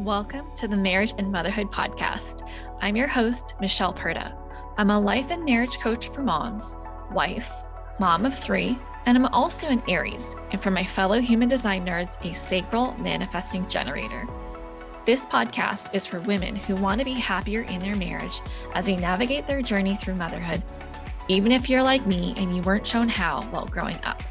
Welcome to the Marriage and Motherhood Podcast. I'm your host, Michelle Perda. I'm a life and marriage coach for moms, wife, mom of 3, and I'm also an Aries, and for my fellow human design nerds, a sacral manifesting generator. This podcast is for women who want to be happier in their marriage as they navigate their journey through motherhood, even if you're like me and you weren't shown how while growing up.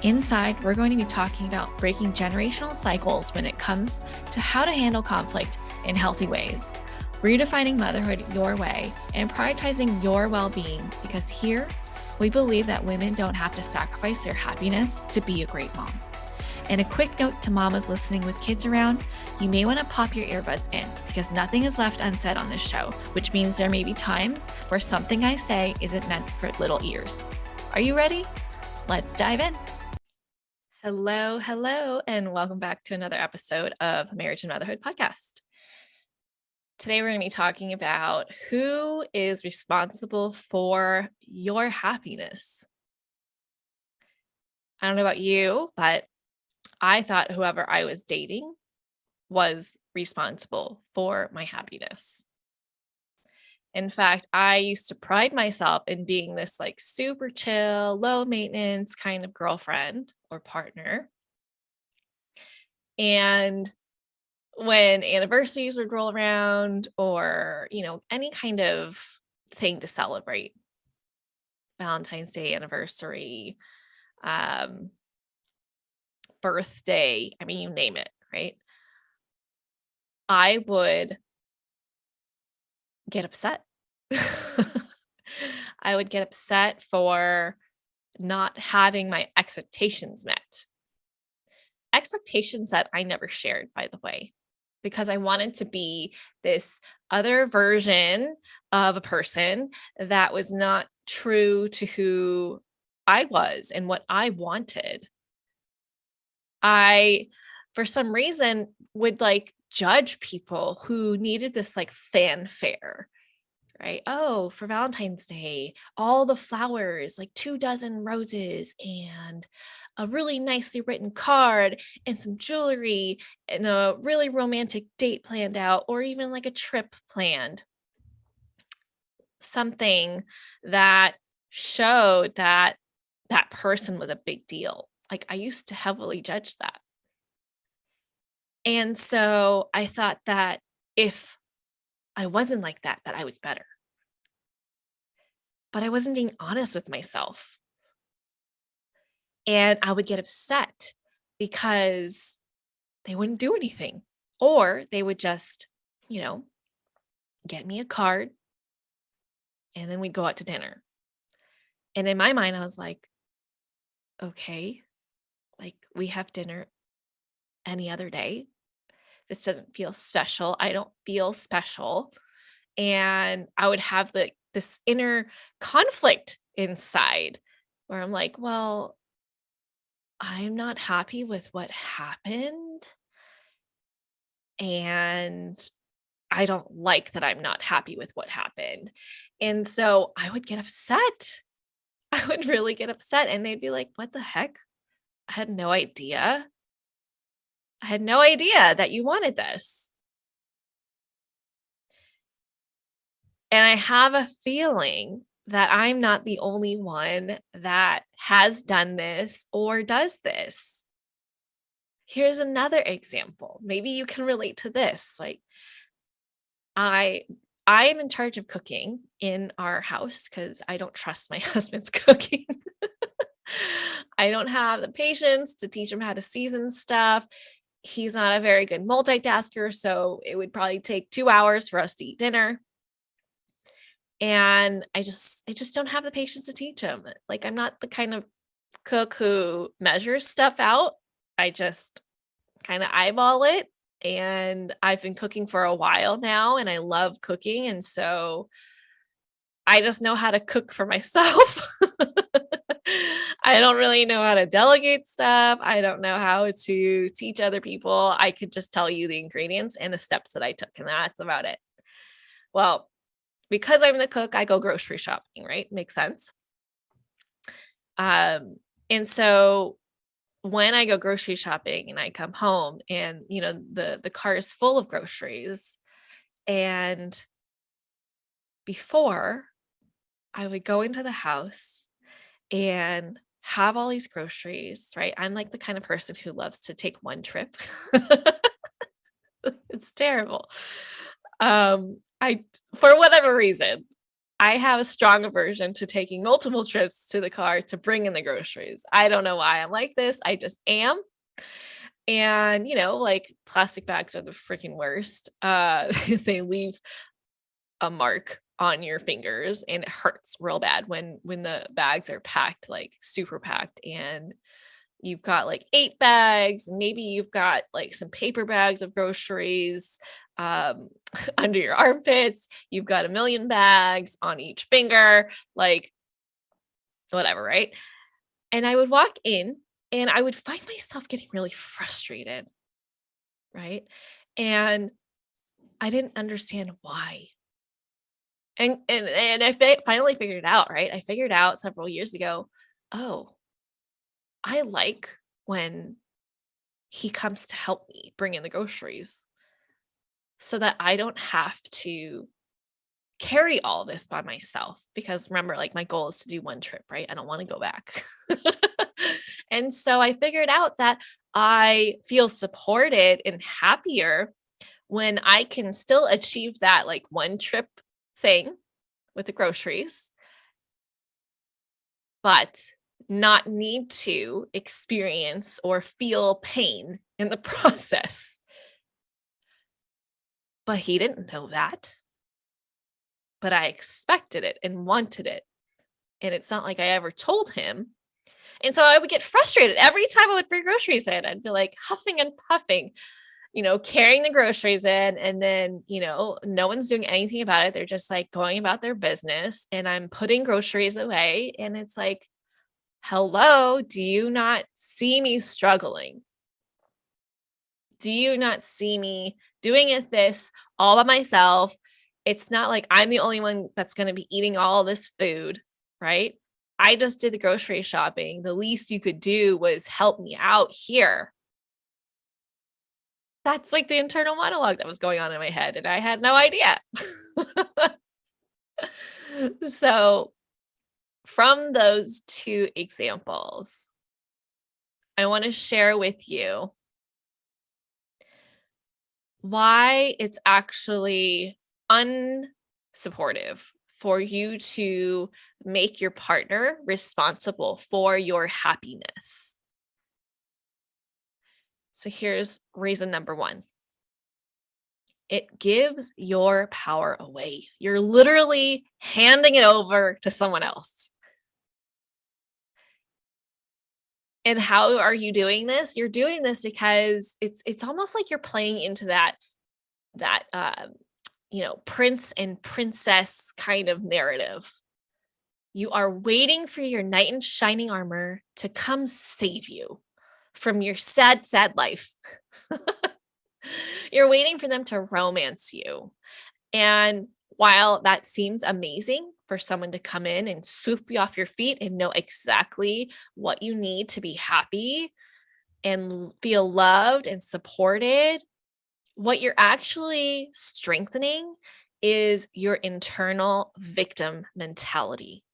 Inside, we're going to be talking about breaking generational cycles when it comes to how to handle conflict in healthy ways, redefining motherhood your way, and prioritizing your well-being, because here, we believe that women don't have to sacrifice their happiness to be a great mom. And a quick note to mamas listening with kids around, you may want to pop your earbuds in because nothing is left unsaid on this show, which means there may be times where something I say isn't meant for little ears. Are you ready? Let's dive in. Hello, and welcome back to another episode of the Marriage and Motherhood Podcast. Today, we're going to be talking about who is responsible for your happiness. I don't know about you, but I thought whoever I was dating was responsible for my happiness. In fact, I used to pride myself in being this like super chill, low maintenance kind of girlfriend or partner. And when anniversaries would roll around or, any kind of thing to celebrate, Valentine's Day, anniversary, birthday, you name it, right? I would get upset. I would get upset for not having my expectations met. Expectations that I never shared, by the way, because I wanted to be this other version of a person that was not true to who I was and what I wanted. I, for some reason, would judge people who needed this fanfare, right? Oh, for Valentine's Day, all the flowers, 24 roses and a really nicely written card and some jewelry and a really romantic date planned out, or even a trip planned. Something that showed that that person was a big deal. I used to heavily judge that. And so I thought that if I wasn't like that I was better. But I wasn't being honest with myself. And I would get upset because they wouldn't do anything. Or they would just, get me a card and then we'd go out to dinner. And in my mind, I was like, okay, we have dinner any other day. This doesn't feel special. I don't feel special. And I would have this inner conflict inside where I'm like, well, I'm not happy with what happened. And I don't like that I'm not happy with what happened. And so I would get upset. I would really get upset. And they'd be like, what the heck? I had no idea. I had no idea that you wanted this. And I have a feeling that I'm not the only one that has done this or does this. Here's another example. Maybe you can relate to this. I am in charge of cooking in our house because I don't trust my husband's cooking. I don't have the patience to teach him how to season stuff. He's not a very good multitasker, so it would probably take 2 hours for us to eat dinner. And I just don't have the patience to teach him. I'm not the kind of cook who measures stuff out. I just kind of eyeball it. And I've been cooking for a while now and I love cooking. And so I just know how to cook for myself. I don't really know how to delegate stuff. I don't know how to teach other people. I could just tell you the ingredients and the steps that I took, and that's about it. Well, because I'm the cook, I go grocery shopping, right? Makes sense. And so when I go grocery shopping and I come home and, the car is full of groceries, and before I would go into the house and have all these groceries, right? I'm like the kind of person who loves to take one trip. It's terrible. I For whatever reason, I have a strong aversion to taking multiple trips to the car to bring in the groceries. I don't know why I'm like this. I just am. And, like plastic bags are the freaking worst. They leave a mark on your fingers and it hurts real bad when the bags are packed, like super packed, and you've got like 8 bags, maybe you've got like some paper bags of groceries um under your armpits, you've got a million bags on each finger, like whatever, right? And I would walk in and I would find myself getting really frustrated, right? And I didn't understand why. And I finally figured it out, right? I figured out several years ago, oh, I like when he comes to help me bring in the groceries so that I don't have to carry all this by myself. Because remember, like my goal is to do one trip, right? I don't want to go back. And so I figured out that I feel supported and happier when I can still achieve that like one trip thing with the groceries, but not need to experience or feel pain in the process. But he didn't know that. But I expected it and wanted it. And it's not like I ever told him. And so I would get frustrated every time I would bring groceries in. I'd be like huffing and puffing, carrying the groceries in. And then, no one's doing anything about it. They're just like going about their business. And I'm putting groceries away. And it's like, hello, do you not see me struggling? Do you not see me doing this all by myself? It's not like I'm the only one that's going to be eating all this food, right? I just did the grocery shopping. The least you could do was help me out here. That's like the internal monologue that was going on in my head, and I had no idea. So, from those two examples, I want to share with you why it's actually unsupportive for you to make your partner responsible for your happiness. So here's reason number 1. It gives your power away. You're literally handing it over to someone else. And how are you doing this? You're doing this because it's almost like you're playing into that prince and princess kind of narrative. You are waiting for your knight in shining armor to come save you from your sad, sad life. You're waiting for them to romance you. And while that seems amazing for someone to come in and swoop you off your feet and know exactly what you need to be happy and feel loved and supported, what you're actually strengthening is your internal victim mentality.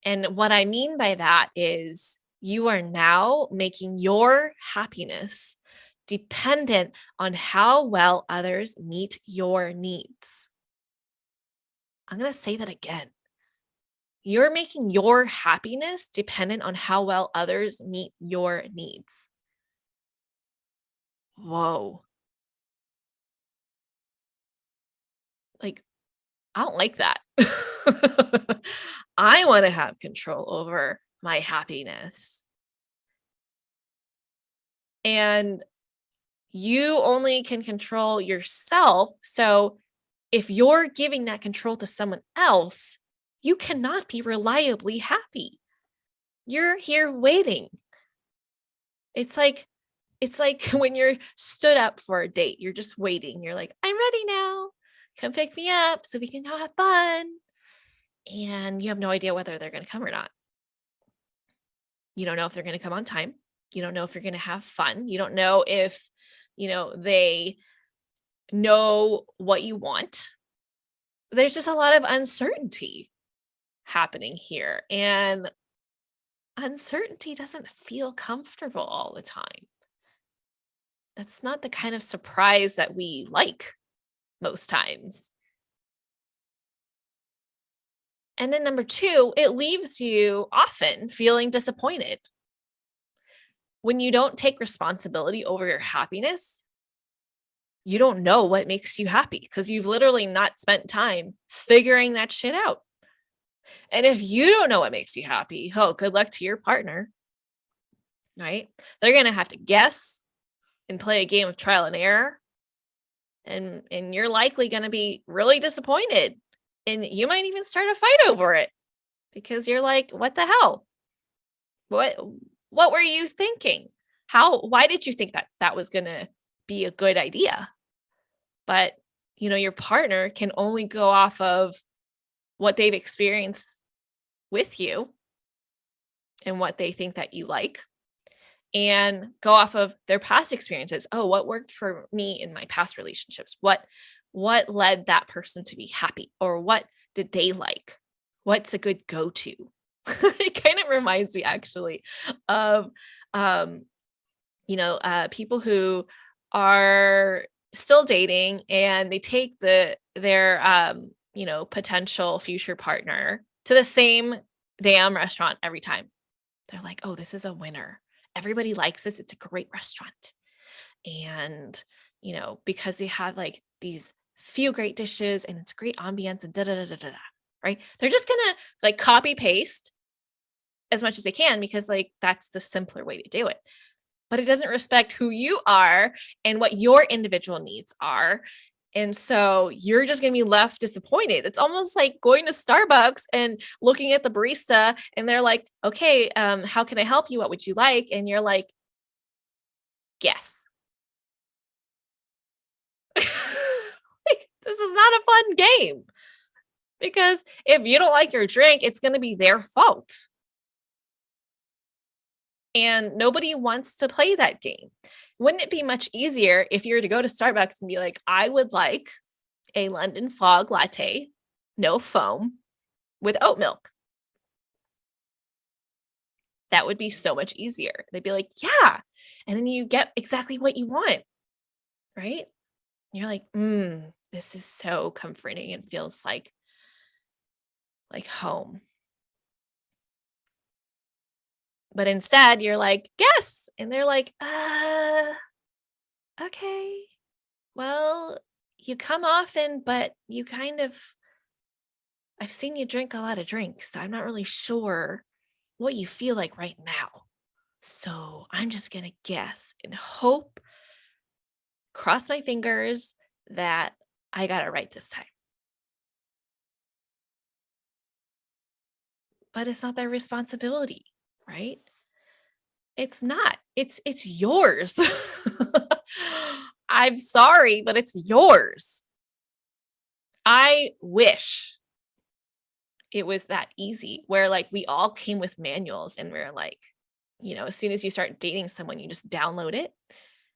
And what I mean by that is you are now making your happiness dependent on how well others meet your needs. I'm going to say that again. You're making your happiness dependent on how well others meet your needs. Whoa. Like, I don't like that. I want to have control over my happiness. And you only can control yourself. So if you're giving that control to someone else, you cannot be reliably happy. You're here waiting. It's like when you're stood up for a date, you're just waiting. You're like, I'm ready now. Come pick me up so we can go have fun. And you have no idea whether they're going to come or not. You don't know if they're going to come on time. You don't know if you're going to have fun. You don't know if, they know what you want. There's just a lot of uncertainty happening here. And uncertainty doesn't feel comfortable all the time. That's not the kind of surprise that we like most times. And then number two, it leaves you often feeling disappointed. When you don't take responsibility over your happiness, you don't know what makes you happy because you've literally not spent time figuring that shit out. And if you don't know what makes you happy, oh, good luck to your partner, right? They're going to have to guess and play a game of trial and error. And you're likely going to be really disappointed. And you might even start a fight over it because you're like, what the hell? What were you thinking? Why did you think that that was going to be a good idea? But, your partner can only go off of what they've experienced with you and what they think that you like, and go off of their past experiences. Oh, what worked for me in my past relationships? What led that person to be happy? Or what did they like? What's a good go-to? It kind of reminds me actually of people who are still dating and they take their potential future partner to the same damn restaurant every time. They're like, oh, this is a winner. Everybody likes this. It's a great restaurant. And, because they have like these few great dishes and it's great ambience and da da da da da, right? They're just gonna like copy paste as much as they can because like that's the simpler way to do it. But it doesn't respect who you are and what your individual needs are. And so you're just going to be left disappointed. It's almost like going to Starbucks and looking at the barista and they're like, okay, how can I help you? What would you like? And you're like, guess. This is not a fun game because if you don't like your drink, it's going to be their fault. And nobody wants to play that game. Wouldn't it be much easier if you were to go to Starbucks and be like, I would like a London fog latte, no foam, with oat milk? That would be so much easier. They'd be like, yeah. And then you get exactly what you want, right? And you're like, this is so comforting and feels like home. But instead, you're like, guess. And they're like, okay. Well, you come often, but you I've seen you drink a lot of drinks. So I'm not really sure what you feel like right now. So I'm just going to guess and hope, cross my fingers that I got it right this time. But it's not their responsibility, right? It's not. It's yours. I'm sorry, but it's yours. I wish it was that easy where like we all came with manuals and we're like, as soon as you start dating someone, you just download it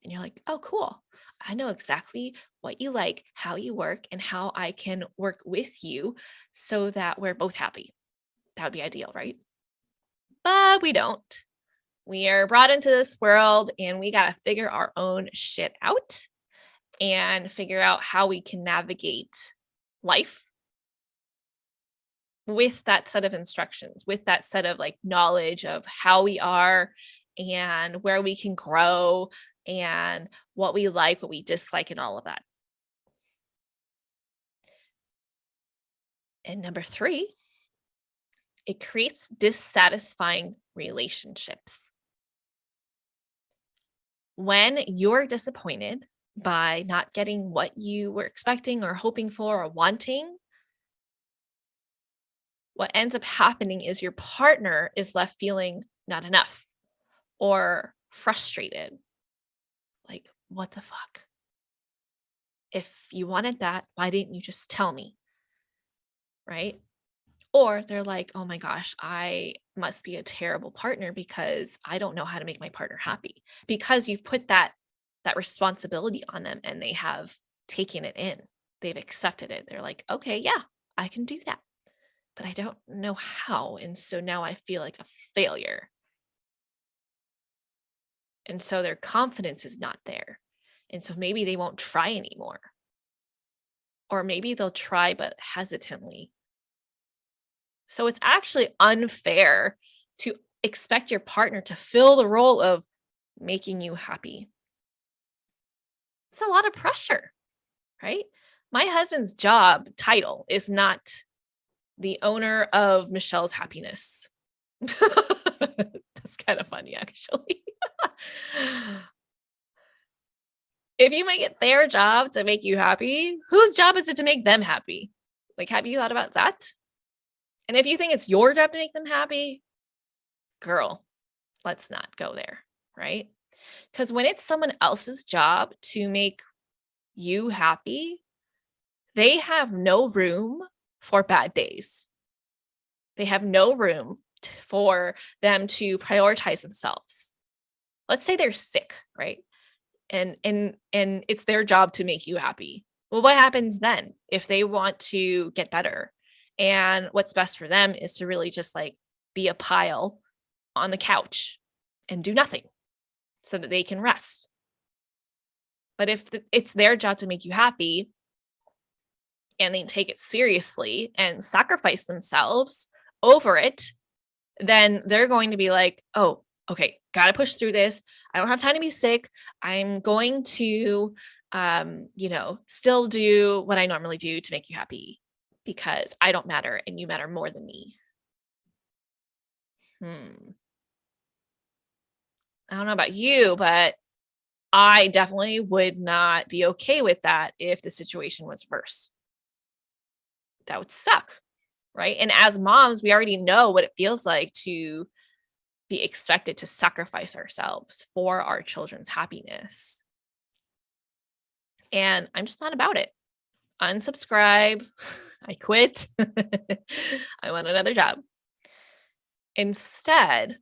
and you're like, oh, cool. I know exactly what you like, how you work, and how I can work with you so that we're both happy. That would be ideal, right? But we don't. We are brought into this world and we got to figure our own shit out and figure out how we can navigate life with that set of instructions, with that set of like knowledge of how we are and where we can grow and what we like, what we dislike, and all of that. And number three, it creates dissatisfying relationships. When you're disappointed by not getting what you were expecting or hoping for or wanting, what ends up happening is your partner is left feeling not enough or frustrated. Like, what the fuck? If you wanted that, why didn't you just tell me? Right? Or they're like, oh my gosh, I must be a terrible partner because I don't know how to make my partner happy, because you've put that responsibility on them and they have taken it in. They've accepted it. They're like, okay, yeah, I can do that, but I don't know how. And so now I feel like a failure. And so their confidence is not there. And so maybe they won't try anymore. Or maybe they'll try, but hesitantly. So it's actually unfair to expect your partner to fill the role of making you happy. It's a lot of pressure, right? My husband's job title is not the owner of Michelle's happiness. That's kind of funny, actually. If you make it their job to make you happy, whose job is it to make them happy? Like, have you thought about that? And if you think it's your job to make them happy, girl, let's not go there, right? Because when it's someone else's job to make you happy, they have no room for bad days. They have no room for them to prioritize themselves. Let's say they're sick, right? And it's their job to make you happy. Well, what happens then if they want to get better? And what's best for them is to really just like be a pile on the couch and do nothing so that they can rest. But if it's their job to make you happy and they take it seriously and sacrifice themselves over it, then they're going to be like, oh, okay, got to push through this. I don't have time to be sick. I'm going to, still do what I normally do to make you happy because I don't matter and you matter more than me. I don't know about you, but I definitely would not be okay with that if the situation was worse. That would suck, right? And as moms, we already know what it feels like to be expected to sacrifice ourselves for our children's happiness. And I'm just not about it. Unsubscribe. I quit. I want another job. Instead,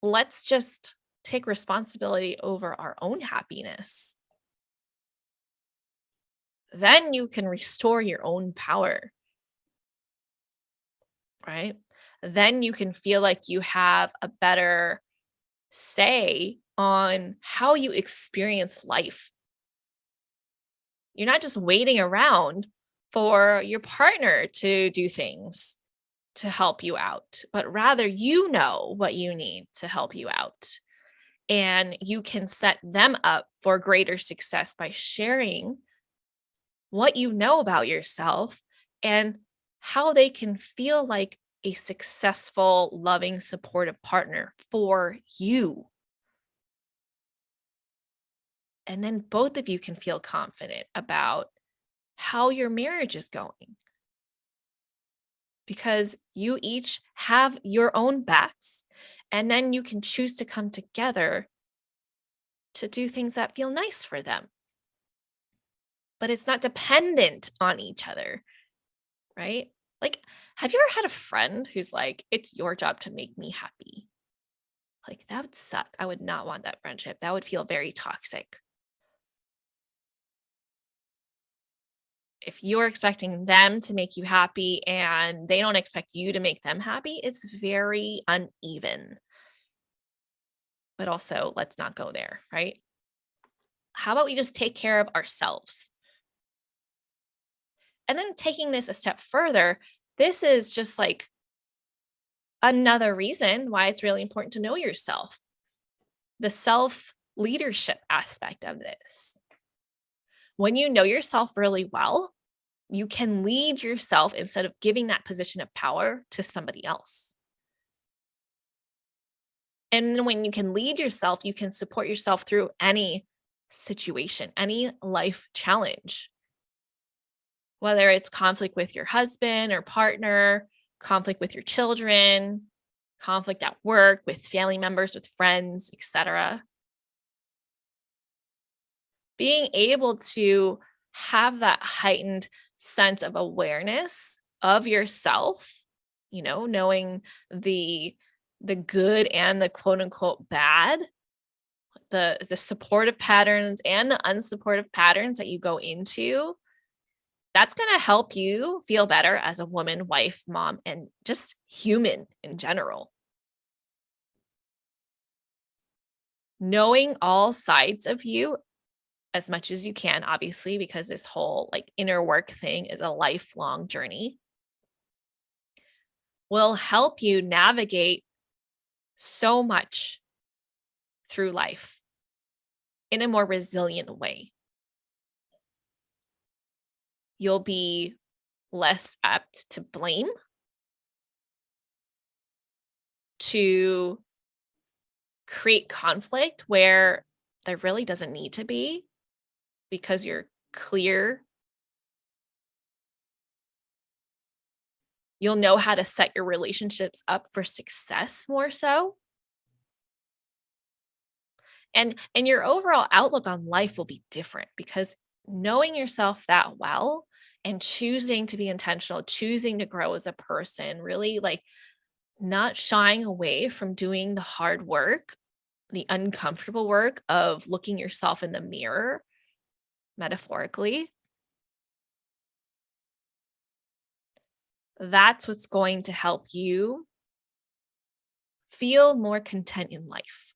let's just take responsibility over our own happiness. Then you can restore your own power, right? Then you can feel like you have a better say on how you experience life. You're not just waiting around for your partner to do things to help you out, but rather you know what you need to help you out. And you can set them up for greater success by sharing what you know about yourself and how they can feel like a successful, loving, supportive partner for you. And then both of you can feel confident about how your marriage is going because you each have your own backs, and then you can choose to come together to do things that feel nice for them. But it's not dependent on each other, right? Like, have you ever had a friend who's like, it's your job to make me happy? Like, that would suck. I would not want that friendship. That would feel very toxic. If you're expecting them to make you happy and they don't expect you to make them happy, it's very uneven. But also, let's not go there, right? How about we just take care of ourselves? And then taking this a step further, this is just like another reason why it's really important to know yourself. The self leadership aspect of this. When you know yourself really well, you can lead yourself instead of giving that position of power to somebody else. And when you can lead yourself, you can support yourself through any situation, any life challenge, whether it's conflict with your husband or partner, conflict with your children, conflict at work, with family members, with friends, etc. Being able to have that heightened sense of awareness of yourself, knowing the good and the quote unquote bad, the supportive patterns and the unsupportive patterns that you go into, that's going to help you feel better as a woman, wife, mom, and just human in general. Knowing all sides of you as much as you can, obviously, because this whole like inner work thing is a lifelong journey, will help you navigate so much through life in a more resilient way. You'll be less apt to blame, to create conflict where there really doesn't need to be because you're clear. You'll know how to set your relationships up for success more so. And your overall outlook on life will be different because knowing yourself that well and choosing to be intentional, choosing to grow as a person, really like not shying away from doing the hard work, the uncomfortable work of looking yourself in the mirror, metaphorically. That's what's going to help you feel more content in life.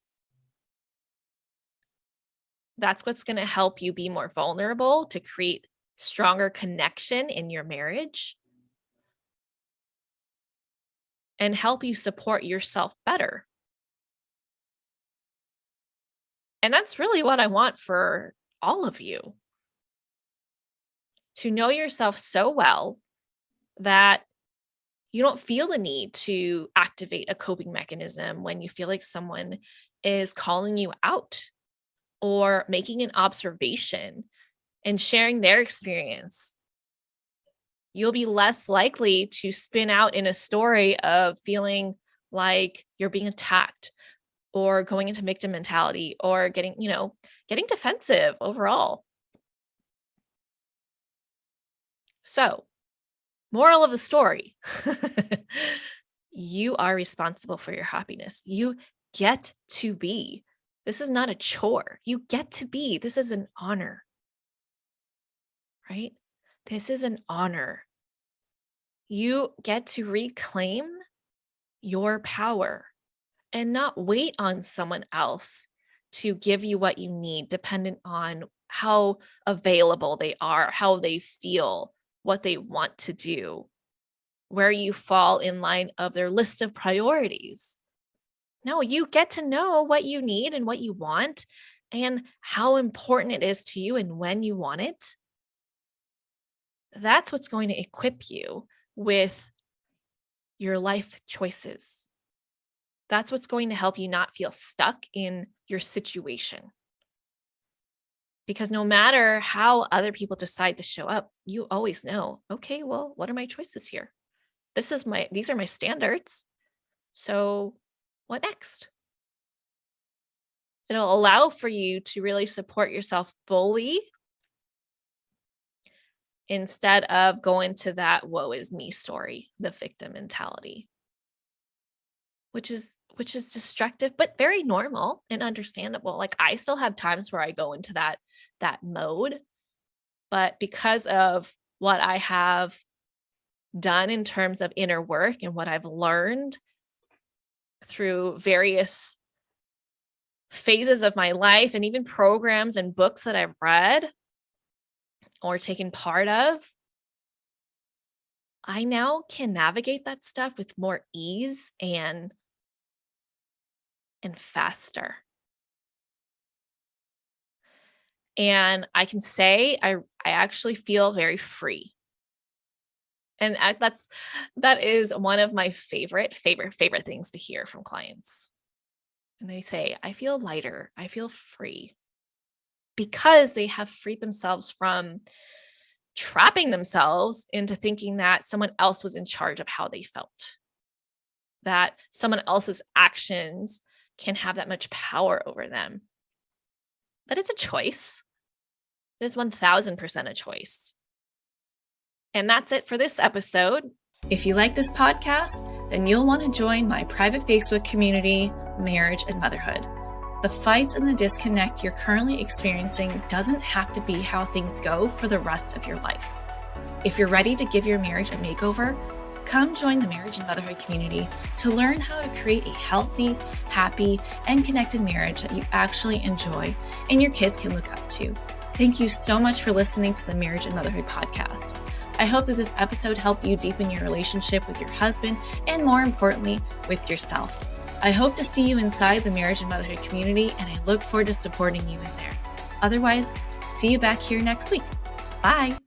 That's what's going to help you be more vulnerable to create stronger connection in your marriage and help you support yourself better. And that's really what I want for all of you, to know yourself so well that you don't feel the need to activate a coping mechanism when you feel like someone is calling you out or making an observation and sharing their experience. You'll be less likely to spin out in a story of feeling like you're being attacked or going into victim mentality or getting defensive overall. So, moral of the story, you are responsible for your happiness. You get to be. This is not a chore. You get to be. This is an honor, right? This is an honor. You get to reclaim your power and not wait on someone else to give you what you need, dependent on how available they are, how they feel, what they want to do, where you fall in line of their list of priorities. No, you get to know what you need and what you want and how important it is to you and when you want it. That's what's going to equip you with your life choices. That's what's going to help you not feel stuck in your situation. Because no matter how other people decide to show up, you always know, okay, well, what are my choices here? These are my standards. So what next? It'll allow for you to really support yourself fully instead of going to that woe is me story, the victim mentality, which is destructive but very normal and understandable. Like I still have times where I go into that mode, but because of what I have done in terms of inner work and what I've learned through various phases of my life and even programs and books that I've read or taken part of, I now can navigate that stuff with more ease and faster. And I can say I actually feel very free. And that is one of my favorite things to hear from clients. And they say, I feel lighter, I feel free, because they have freed themselves from trapping themselves into thinking that someone else was in charge of how they felt, that someone else's actions can have that much power over them. But it's a choice. It is 1000% a choice. And that's it for this episode. If you like this podcast, then you'll want to join my private Facebook community, Marriage and Motherhood. The fights and the disconnect you're currently experiencing doesn't have to be how things go for the rest of your life. If you're ready to give your marriage a makeover, come join the Marriage and Motherhood community to learn how to create a healthy, happy, and connected marriage that you actually enjoy and your kids can look up to. Thank you so much for listening to the Marriage and Motherhood podcast. I hope that this episode helped you deepen your relationship with your husband and, more importantly, with yourself. I hope to see you inside the Marriage and Motherhood community, and I look forward to supporting you in there. Otherwise, see you back here next week. Bye.